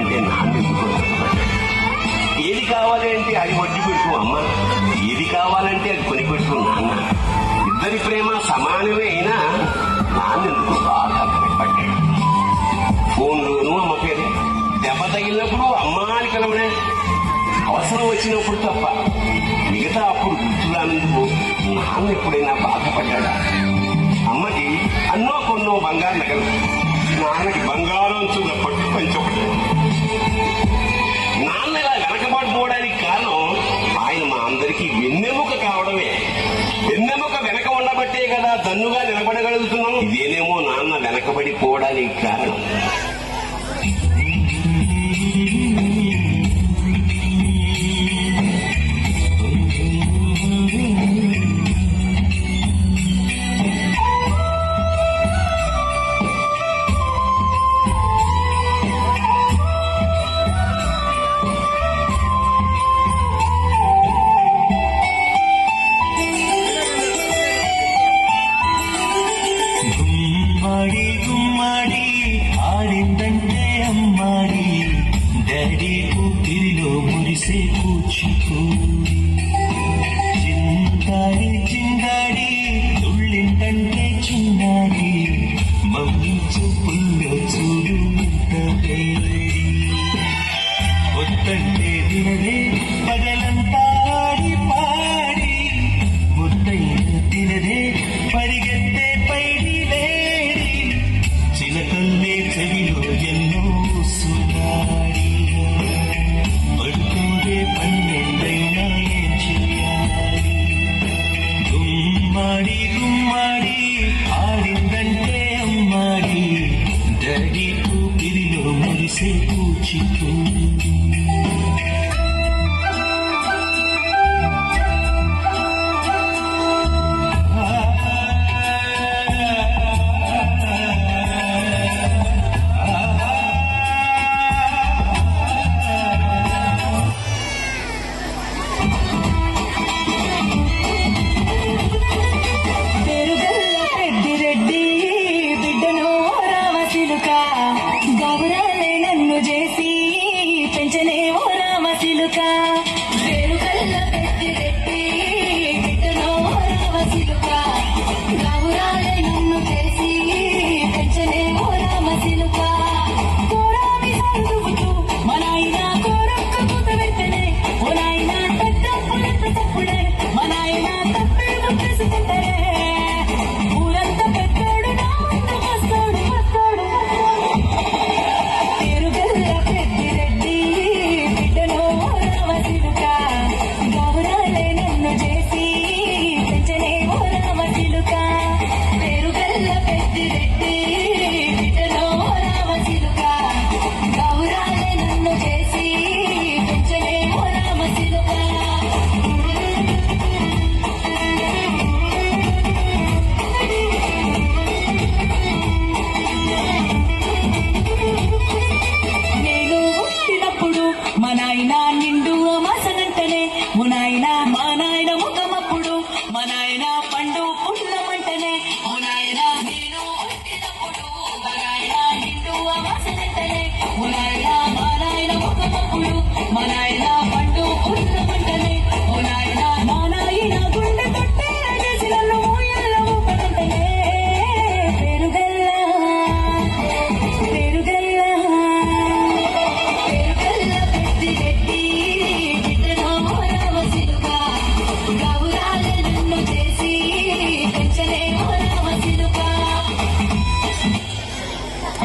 కావాలంటే నాన్న ఎందుకు కష్టపడ్డాడు. ఏది కావాలి అంటే అది వడ్డీ పెడుతూ అమ్మ, ఏది కావాలంటే అది కొని పెడుతూ నాన్న. ఇద్దరి ప్రేమ సమానమే అయినా నాన్న ఎందుకు బాగా కష్టపడ్డాడు. ఫోన్లోనూ అమ్మ పేరు, దెబ్బ తగిలినప్పుడు అమ్మ అని కలవడే, అవసరం వచ్చినప్పుడు తప్ప మిగతా అప్పుడు గుర్తురానందుకు నాన్న ఎప్పుడైనా బాధపడ్డా. అమ్మకి అన్నో కొన్నో బంగారు నగలు, నాన్నకి బంగారం చూడ పట్టు పంచొకటి. నాన్న ఇలా వెనకబడిపోవడానికి కారణం ఆయన మా అందరికీ వెన్నెముక కావడమే. వెన్నెముక వెనక ఉండబట్టే కదా దన్నుగా నిలబడగలుగుతున్నాం. ఇదేనేమో నాన్న వెనకబడిపోవడానికి కారణం. గుమ్మడి ఆడిందంటే అమ్మాడి, డాడీ ఊపిరిలో మురిసే కూచిపూడి. చింగాడి చింగాడి తుళ్ళిందంటే చిన్నాడి, మమ్మీ చూపుల్లో చూడు ముద్దవేడి. వద్దంటే వినదే పగలంతా ఆడి పాడి, ముద్దైన తినదే పరిగెత్తే పైడి లేడి. చిలకల్లే చెవిలో ఎన్నో సునాడి, పడుకోదే పన్నెండైనా ఏం చెయ్యాలి. గుమ్మాడి గుమ్మాడి ఆడిందంటే అమ్మాడి, డాడీ ఊపిరిలో మురిసే కూచిపూడి.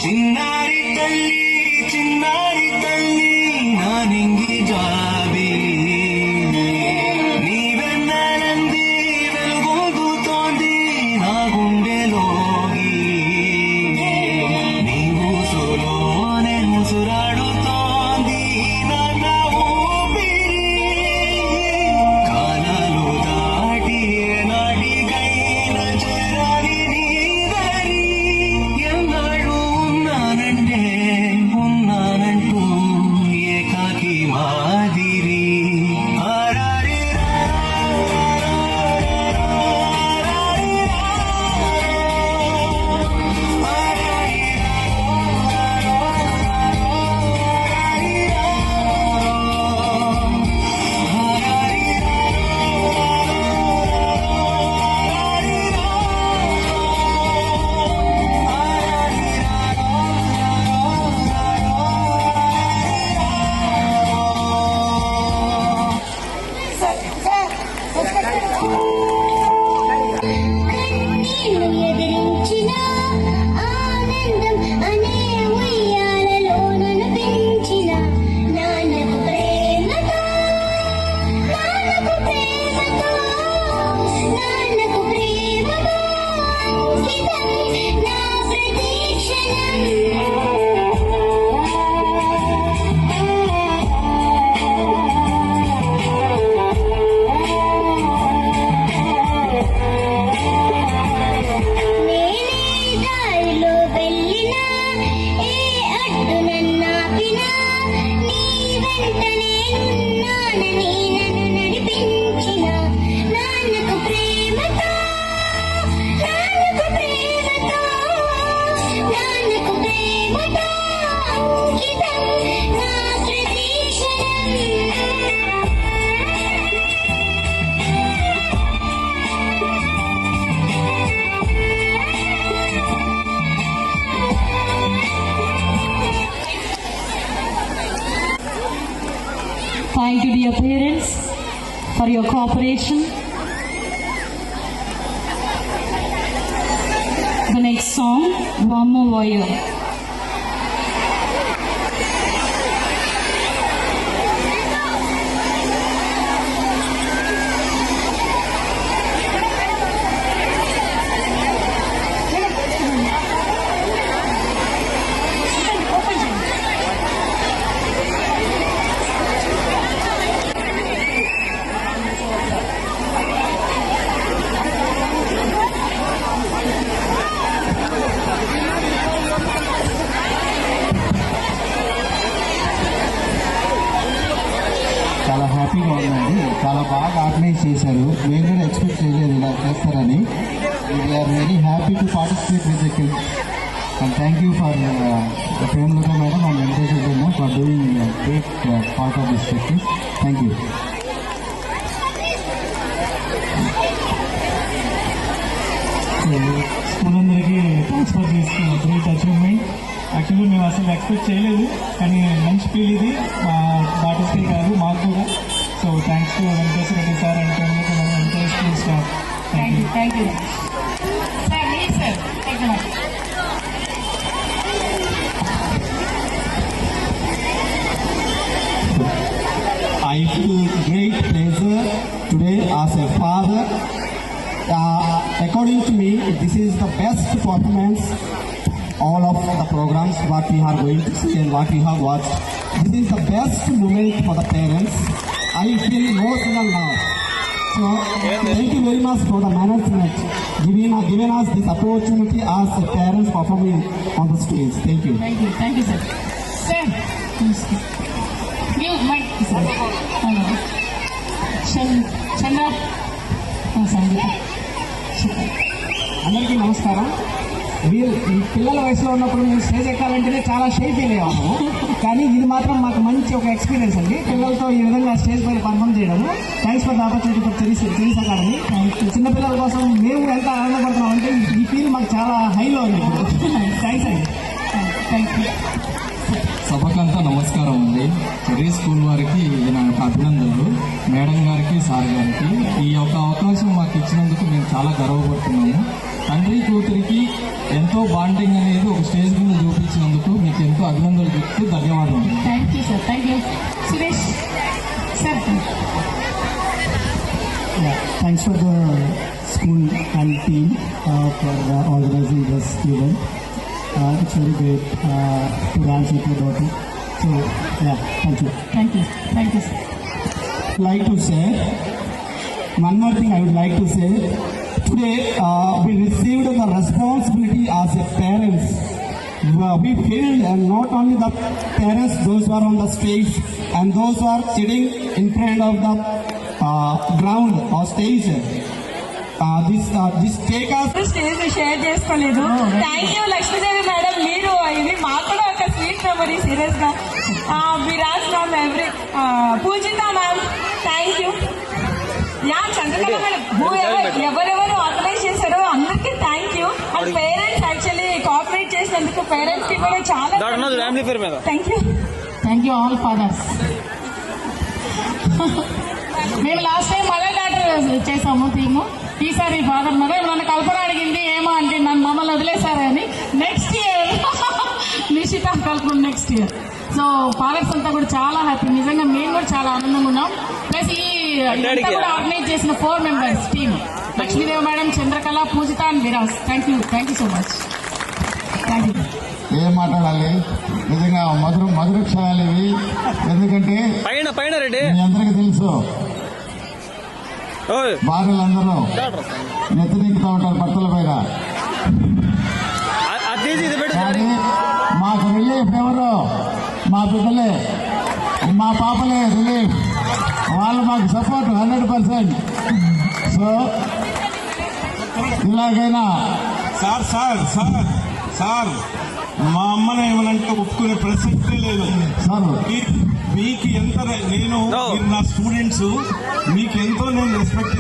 చిన్నారి తల్లి నానింగి జాబి, నీవెన్ననంది వెలుగొందుతోంది నా గుండెలోగి. నీ ఊసులోనే ముసురాడుతోంది నా ఊపిరి. కాలాలు దాటి నాటికైన చేరాలి నీ దరి. ఎన్నాళ్ళు ఉన్నానంటే ఉన్నానంటూ Thank you, dear parents, for your cooperation. The next song, One More Warrior. చాలా హ్యాపీగా ఉందండి. చాలా బాగా ఆర్గనైజ్ చేశారు. మేము కూడా ఎక్స్పెక్ట్ చేయలేదు ఇలా చేస్తారని. We are very happy to participate with the kids and thank you for Premalatha madam and Venkateswara for doing great part of this practice. Thank you. School అందరికీ ట్రాన్స్ఫర్ చేసుకున్న గ్రేట్ అచీవ్మెంట్. యాక్చువల్లీ మేము అసలు ఎక్స్పెక్ట్ చేయలేదు, కానీ మంచి ఫీల్ ఇది మా డాటర్స్కే కాదు మాకు కూడా. So thanks to Venkateswara Reddy sir and Venkateswara school staff. Thank you. Thank you. Sir, please, sir. Take the mic. I feel great pleasure today as a father. According to me, this is the best performance all of the programs what we are going to see and what we have watched. This is the best moment for the parents. I feel emotional now. So thank you very much for the management giving us this opportunity as a parents performing on the stage. Thank you. Thank you. Thank you, sir. Sir, please. Give mic, sir. Chandra. Sangeeta. అందరికీ నమస్కారం. ఈ పిల్లల వయసులో ఉన్నప్పుడు మేము stage ఎక్కాలంటేనే చాలా shy feel అయ్యాము. కానీ ఇది మాత్రం మాకు మంచి ఒక ఎక్స్పీరియన్స్ అండి, పిల్లలతో ఈ విధంగా స్టేజ్ పైన పర్ఫామ్ చేయడము. Thanks for the opportunity for tennis academy. చిన్నపిల్లల కోసం మేము ఎంత ఆనందపడుతున్నాం అంటే ఈ ఫీల్ మాకు చాలా హైలో ఉంది. థ్యాంక్స్ అండి. Thank you. సభకంతా నమస్కారం అండి. చెర్రీ స్కూల్ వారికి నా యొక్క అభినందనలు, మేడం గారికి, సార్ గారికి. ఈ యొక్క అవకాశం మాకు ఇచ్చినందుకు మేము చాలా గర్వపడుతున్నాము. తండ్రి కూతురికి ఎంతో బాండింగ్ అనేది ఒక స్టేజ్ మీద చూపించినందుకు మీకు ఎంతో అభినందనలు చెప్తూ ధన్యవాదాలు. Thank you, sir. Thank you. Suresh. Sir. Thanks for the school and team for organising this event. It's very great to dance with your daughter. So, yeah, thank you. Thank you. Thank you, sir. Like to say, one more thing I would like to say. Today, we received the responsibility as a parents. We feel not only the parents, those who are on the stage and those who are sitting in front of the ground or stage. This take us. Stage share చేసుకోలేదు. Thank you Lakshmidevi madam, మీరు ఇది మాకు కూడా ఒక sweet memory. Serious గా Viraj ma'am, Pujitha ma'am, thank you. Yeah Chandrakala madam, ఎవరెవరు organise చేశారో అందరికీ thank you. And parents actually cooperate చేసినందుకు పేరెంట్స్ కి కూడా చాలా thank you. Thank you all fathers. మేము లాస్ట్ టైం మదర్ డాటర్ చేసాము థీము, ఈసారి ఫాదర్ మదర్. నన్ను కల్పన అడిగింది ఏమో అంటే నన్ను మమ్మల్ని వదిలేశారని. నెక్స్ట్ ఇయర్ నిషిత కల్పన నెక్స్ట్ ఇయర్. సో ఫాదర్స్ అంతా కూడా చాలా హ్యాపీ. నిజంగా మేము కూడా చాలా ఆనందంగా ఉన్నాం. ప్లస్ ఈ అంతా కూడా ఆర్గనైజ్ చేసిన 4 members team, Lakshmidevi madam, Chandrakala, Poojitha and Viraj. Thank you. Thank you so much. Thank you. ఏం మాట్లాడాలి, నిజంగా మధుర క్షణాలు ఇవి. ఎందుకంటే మీ అందరికీ తెలుసు, భార్యలందరూ నెత్తిదింపుతూ ఉంటారు భర్తల పైన. కానీ మాకు రిలీఫ్ ఎవరు? మా బిడ్డలే, మా పాపలే రిలీఫ్. వాళ్ళు మాకు సపోర్ట్ 100%. సో ఇలాగైనా సార్ సార్ సార్ సార్ మా అమ్మని ఏమనంటే ఒప్పుకునే ప్రసక్తే లేదు సార్. మీకు ఎంత నేను మీరు నా స్టూడెంట్స్, మీకు ఎంతో నేను రెస్పెక్ట్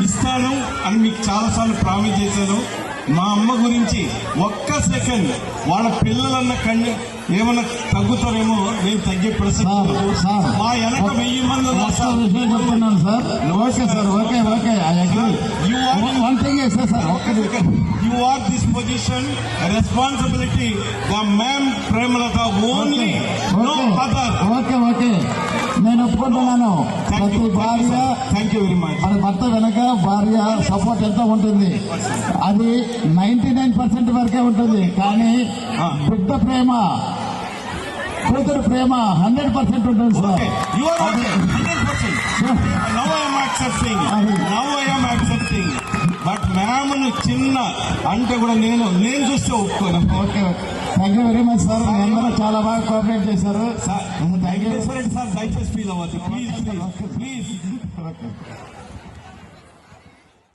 ఇస్తాను అని మీకు చాలాసార్లు ప్రామిస్ చేశాను. మా అమ్మ గురించి ఒక్క సెకండ్ వాళ్ళ పిల్లలన్న ఏమైనా తగ్గుతారేమో నేను తగ్గే పరిస్థితి ఉండదు. సార్, మా వెనక 1000 మంది ఉన్నారు ఒక్క సార్. విషయం చెప్తున్నాను sir. Okay sir, okay okay. You are one thing sir, ఒక్క you are this position responsibility. The ma'am Premalata only, no other. Okay okay, నేను ఒప్పుకుంటున్నాను. ప్రతి భార్య, Thank you very much. మన భర్త వెనక భార్య సపోర్ట్ ఎంత ఉంటుంది, అది 99% వరకే ఉంటుంది. కానీ బిడ్డ ప్రేమ, కూతురు ప్రేమ 100% ఉంటుంది sir. Okay, you are okay. 100%. Now I am accepting. Now I am accepting. But ma'am ను చిన్న అంటే కూడా నేను చూస్తే ఒప్పుకోను. Okay, thank you very much sir. మీ అందరూ చాలా బాగా కోఆపరేట్ చేశారు. Sir thank you. సార్ దయచేసి ఫీల్ అవ్వద్దు ప్లీజ్. ఓకే.